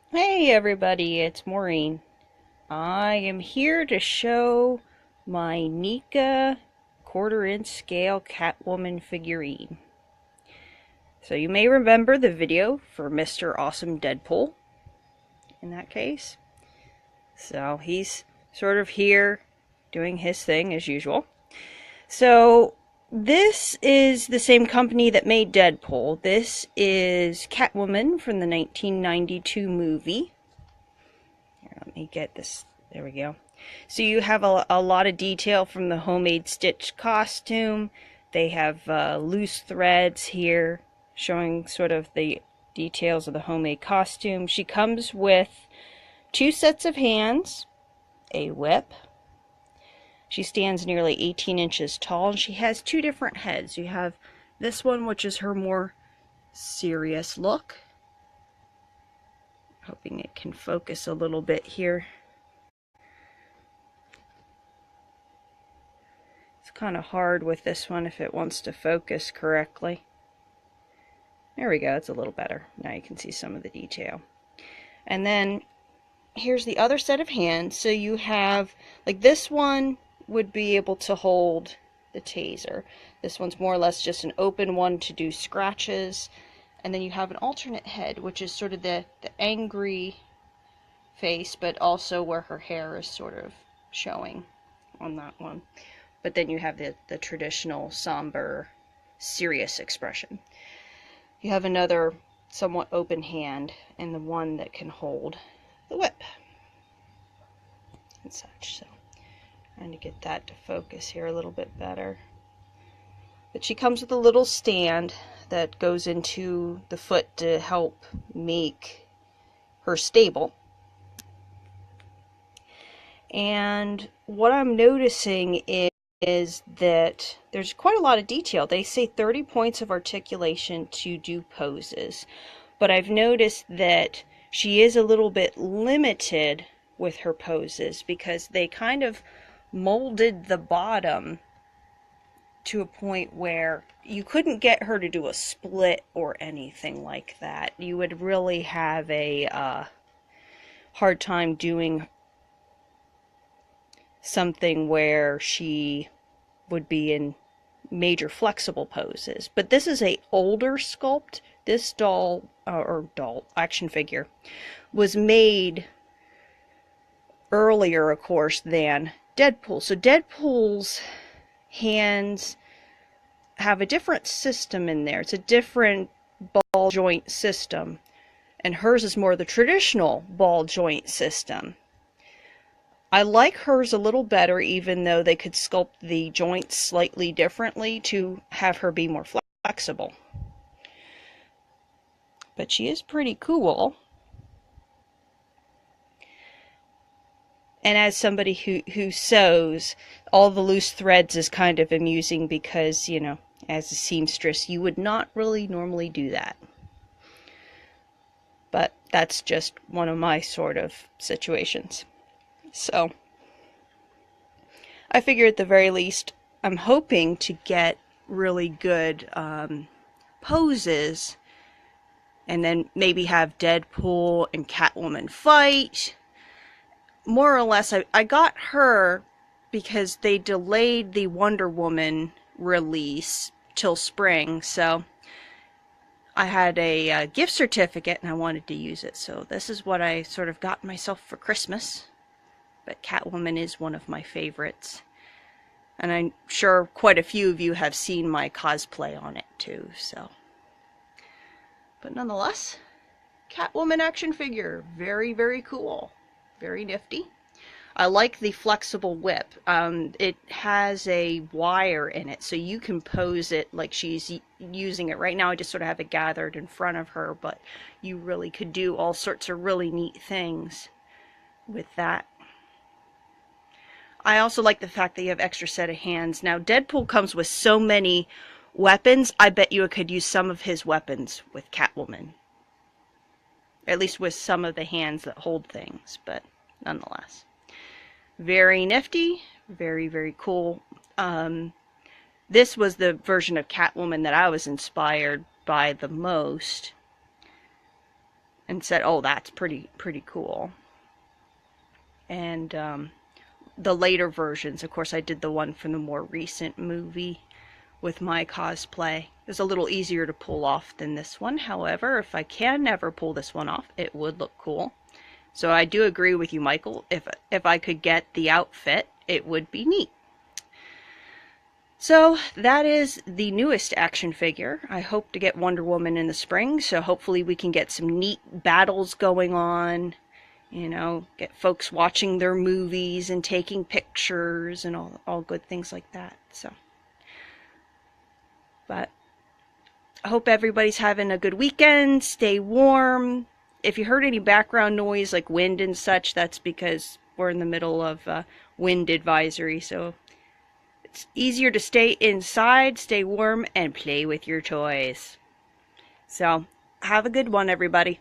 Hey everybody, it's Maureen. I am here to show my NECA quarter-inch scale Catwoman figurine. So you may remember the video for Mr. Awesome Deadpool in that case. So he's sort of here doing his thing as usual. So this is the same company that made Deadpool. This is Catwoman from the 1992 movie. Let me get this. There we go. So you have a lot of detail from the homemade stitch costume. They have loose threads here showing sort of the details of the homemade costume. She comes with 2 sets of hands, a whip. She stands nearly 18 inches tall, and she has 2 different heads. You have this one, which is her more serious look. Hoping it can focus a little bit here. It's kind of hard with this one if it wants to focus correctly. There we go, it's a little better. Now you can see some of the detail. And then here's the other set of hands. So you have, like, this one would be able to hold the taser. This one's more or less just an open one to do scratches. And then you have an alternate head, which is sort of the angry face, but also where her hair is sort of showing on that one. But then you have the traditional somber, serious expression. You have another somewhat open hand and the one that can hold the whip and such. So trying to get that to focus here a little bit better. But she comes with a little stand that goes into the foot to help make her stable. And what I'm noticing is that there's quite a lot of detail. They say 30 points of articulation to do poses, but I've noticed that she is a little bit limited with her poses because they kind of molded the bottom to a point where you couldn't get her to do a split or anything like that. You would really have a hard time doing something where she would be in major flexible poses. But this is a older sculpt. This action figure was made earlier, of course, than Deadpool. So Deadpool's hands have a different system in there. It's a different ball joint system, and hers is more the traditional ball joint system. I like hers a little better, even though they could sculpt the joints slightly differently to have her be more flexible. But she is pretty cool. And as somebody who sews, all the loose threads is kind of amusing because, you know, as a seamstress, you would not really normally do that. But that's just one of my sort of situations. So I figure at the very least I'm hoping to get really good poses, and then maybe have Deadpool and Catwoman fight. More or less, I got her because they delayed the Wonder Woman release till spring, so I had a gift certificate and I wanted to use it. So this is what I sort of got myself for Christmas. But Catwoman is one of my favorites. And I'm sure quite a few of you have seen my cosplay on it too, so. But nonetheless, Catwoman action figure. Very, very cool. Very nifty. I like the flexible whip. It has a wire in it, so you can pose it like she's using it. Right now I just sort of have it gathered in front of her, but you really could do all sorts of really neat things with that. I also like the fact that you have extra set of hands. Now, Deadpool comes with so many weapons, I bet you it could use some of his weapons with Catwoman. At least with some of the hands that hold things, but nonetheless. Very nifty, very, very cool. This was the version of Catwoman that I was inspired by the most. and said, oh, that's pretty cool. And the later versions, of course, I did the one from the more recent movie with my cosplay. It was a little easier to pull off than this one. However, if I can ever pull this one off, it would look cool. So I do agree with you, Michael. If I could get the outfit, it would be neat. So that is the newest action figure. I hope to get Wonder Woman in the spring, so hopefully we can get some neat battles going on, you know, get folks watching their movies and taking pictures and all good things like that. So, but I hope everybody's having a good weekend. Stay warm. If you heard any background noise like wind and such, that's because we're in the middle of a wind advisory, so it's easier to stay inside, stay warm, and play with your toys. So, have a good one, everybody.